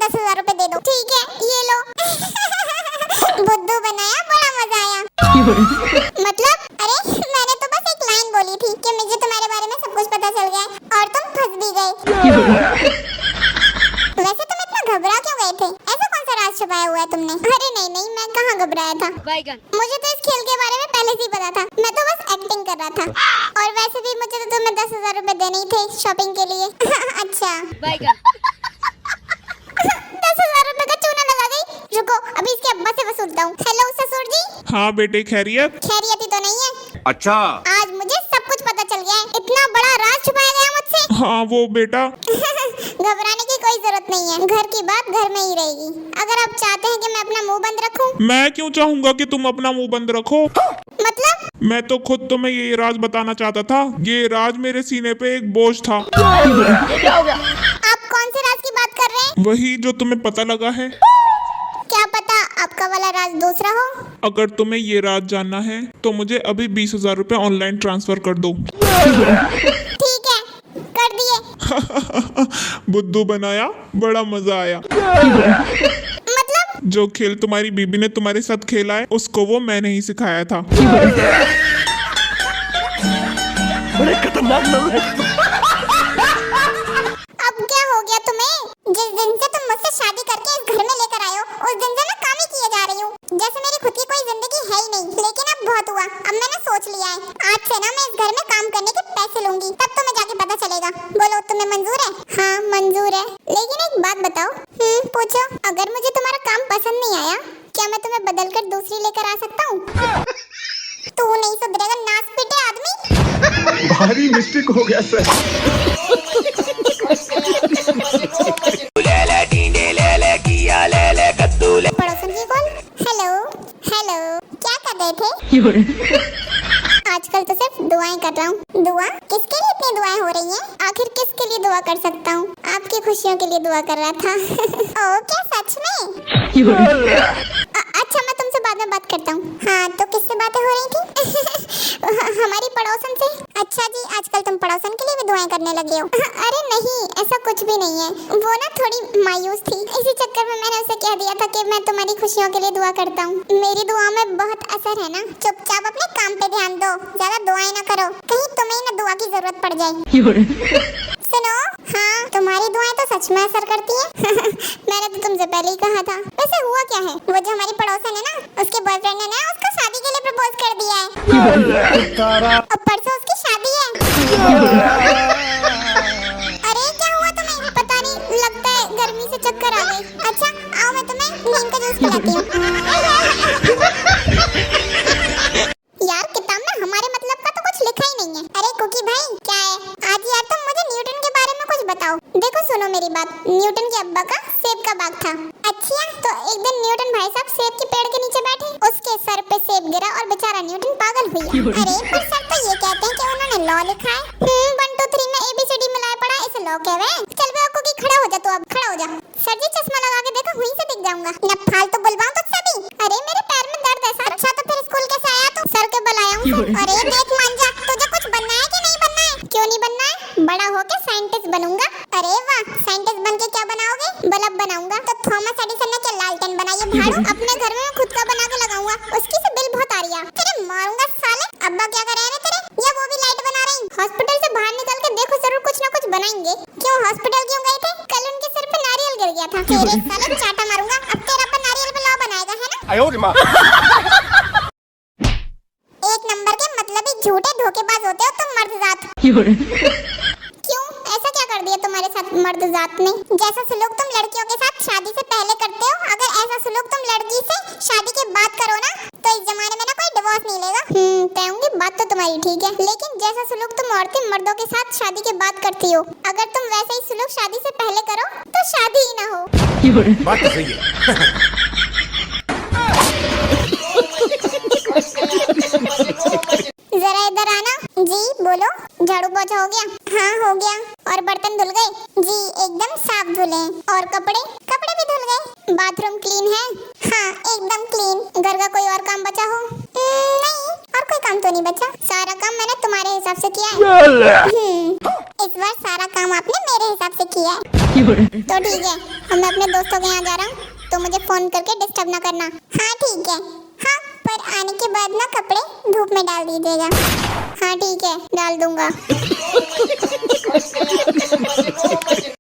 10,000 रुपए दे दो। ठीक है ये लो। बुद्धू बनाया, बड़ा मजा आया। मतलब अरे मैंने तो बस एक लाइन बोली थी कि मुझे तुम्हारे बारे में सब कुछ पता चल गया है और तुम फंस भी गए। वैसे तुम इतना घबरा क्यों गए थे? ऐसा कौन सा राज छुपाया हुआ है तुमने? अरे नहीं मैं कहाँ घबराया था। मुझे तो इस खेल के बारे में पहले से ही पता था। मैं तो बस एक्टिंग कर रहा था। और वैसे भी मुझे तो तुम्हें 10,000 रुपए देने ही थे शॉपिंग के लिए। अच्छा 10,000 रुपए का चूना लगा गई। रुको अभी इसके अब्बा से वसूलता हूँ। हेलो ससुर जी। हाँ बेटे खैरियत? खैरियत ही तो नहीं है। अच्छा आज मुझे सब कुछ पता चल गया है। इतना बड़ा राज छुपाया गया मुझसे। हाँ वो बेटा। घबराने की कोई जरूरत नहीं है। घर की बात घर में ही रहेगी। अगर आप चाहते हैं कि मैं अपना मुंह बंद रखूं? मैं क्यों चाहूंगा कि तुम अपना मुंह बंद रखो। मतलब? मैं तो खुद तुम्हें ये राज बताना चाहता था। ये राज मेरे सीने पे एक बोझ था। आप कौन से राज की बात कर रहे हैं? वही जो तुम्हें पता लगा है। क्या पता आपका वाला राज दूसरा हो। अगर तुम्हें ये राज जानना है तो मुझे अभी 20,000 रुपए ऑनलाइन ट्रांसफर कर दो। ठीक है कर दिए। बुद्धू बनाया, बड़ा मजा आया। मतलब? जो खेल तुम्हारी बीबी ने तुम्हारे साथ खेला है उसको वो मैंने ही सिखाया था। बड़े खतरनाक लोग हैं। अब क्या हो गया तुम्हें? जिस दिन से तुम मुझसे शादी करके इस घर में लेकर आए हो उस दिन से मैं काम ही किए जा रही हूँ। जैसे मेरी खुद की कोई जिंदगी है ही नहीं। लेकिन अब बहुत हुआ। अब मैंने सोच लिया है आज से ना मैं इस घर में काम करने के पैसे लूंगी। तब तुम्हें जाके पता चलेगा। बोलो तुम्हें मंजूर है? हाँ मंजूर है। लेकिन एक बात बताओ। पूछो। अगर मुझे तुम्हारा काम पसंद नहीं आया क्या मैं तुम्हें बदल कर दूसरी लेकर आ सकता हूँ? तू नहीं सुधरेगा नास पीटे आदमी। भारी मिस्टेक हो गया सर। पड़ोसन की कॉल। हेलो हेलो क्या कर रहे थे? आजकल तो सिर्फ दुआएं कर रहा हूँ। दुआ? किसके लिए इतनी दुआएं हो रही हैं? आखिर किसके लिए दुआ कर सकता हूँ? आपकी खुशियों के लिए दुआ कर रहा था। ओ क्या सच में? अच्छा मैं तुमसे बाद में बात करता हूँ। हाँ तो किससे बातें हो रही थी? हमारी पड़ोसन से। अच्छा जी आजकल तुम पड़ोसन के लिए भी दुआएं करने लगे हो? अरे नहीं ऐसा कुछ भी नहीं है। वो ना थोड़ी मायूस थी इसी चक्कर में मैंने उसे कह दिया था कि मैं तुम्हारी खुशियों के लिए दुआ करता हूँ। मेरी दुआ में बहुत असर है ना। चुपचाप अपने काम पे ध्यान दो। ज्यादा दुआएं ना करो कहीं तुम्हें ना दुआ की जरूरत पड़ जाए। सुनो हाँ तुम्हारी दुआएं तो सच में असर करती है। मैंने तो तुमसे पहले ही कहा था। वैसे हुआ क्या है? वो जो हमारी पड़ोसन है ना उसके बॉयफ्रेंड ने ना उसको शादी के लिए प्रपोज कर दिया है। और परसों उसकी शादी है। अरे क्या हुआ तुम्हें? पता नहीं लगता है गर्मी से चक्कर आ गई। अच्छा आओ मैं तुम्हें नीम का जूस पिलाती हूँ। यार किताब में हमारे मतलब का तो कुछ लिखा ही नहीं है। अरे कुकी भाई क्या है? आज यार तुम मुझे न्यूटन के बारे में कुछ बताओ। देखो सुनो मेरी बात। न्यूटन के अब्बा का सेब का बाग था। अच्छा तो एक दिन न्यूटन भाई साहब सेब के पेड़ के नीचे बैठे। उसके सर पे सेब गिरा और बेचारा न्यूटन पागल हुआ। अरे पर सर तो ये कहते हैं कि उन्होंने लॉ लिखा है। 1 2 3 में ABCD मिलाया पड़ा इसे लॉ कह रहे हैं। चल बे कुकी खड़ा हो जा। तू अब खड़ा हो जा। सर जी चश्मा लगा के देखो वहीं से दिख जाऊंगा। न फालतू बुलवाऊं तुझसे भी। अरे मेरे पैर में दर्द है सर। अच्छा तो फिर स्कूल कैसे आया तू? सर के बल आया हूँ। अरे देख मान जा तुझे कुछ बनना है कि नहीं बनना है? क्यों नहीं बनना है? बड़ा होके साइंटिस्ट बनूंगा। अरे वाह साइंटिस्ट बन के क्या बनाओगे? बल्ब बनाऊंगा। तो थॉमस एडिसन ने क्या लालटेन बनाई है भाड़ू? अपने घर में खुद का बना के लगाऊंगा। उसकी से बिल बहुत आ रही है। तेरे मारूंगा साले। अब्बा क्या कर रहे हैं तेरे? या वो भी लाइट बना रही? हॉस्पिटल से बाहर निकल के देखो जरूर कुछ ना कुछ बनाएंगे। क्यों हॉस्पिटल क्यों गए थे? कल उनके सिर पे नारियल गिर गया था। तेरे साले चाटा मारूंगा। अब तेरा पर नारियल पे लॉ बनाएगा है ना? एक नंबर के मतलब ही झूठे धोखेबाज होते हो तुम मर्द जात। क्यों ऐसा क्या कर दिया तुम्हारे साथ मर्द जात ने? जैसा सुलूक तुम लड़कियों के साथ शादी से पहले करते हो अगर ऐसा सुलूक तुम लड़की से शादी के बाद करो ना तो इस जमाने में ना कोई डिवोर्स नहीं लेगा। कहूंगी बात तो तुम्हारी ठीक है। लेकिन जैसा सुलूक तुम औरतें मर्दों के साथ शादी के बाद करती हो अगर तुम वैसा ही सुलूक शादी से पहले करो तो शादी ही ना हो। बात तो सही है। जरा इधर आना। जी बोलो। झाड़ू पोछा हो गया? हाँ हो गया। और बर्तन धुल गए? जी एकदम साफ धुले। और कपड़े? कपड़े भी धुल गए। बाथरूम क्लीन है? हाँ एकदम क्लीन। घर का कोई और काम बचा हो? नहीं और कोई काम तो नहीं बचा। सारा काम मैंने तुम्हारे हिसाब से किया है। इस बार सारा काम आपने मेरे हिसाब से किया है। तो ठीक है, अब मैं अपने दोस्तों के यहाँ जा रहा हूँ, तो मुझे फोन करके डिस्टर्ब ना करना। हाँ ठीक है। हाँ, पर आने के बाद ना कपड़े धूप में डाल दीजिएगा। हाँ ठीक है, डाल दूंगा।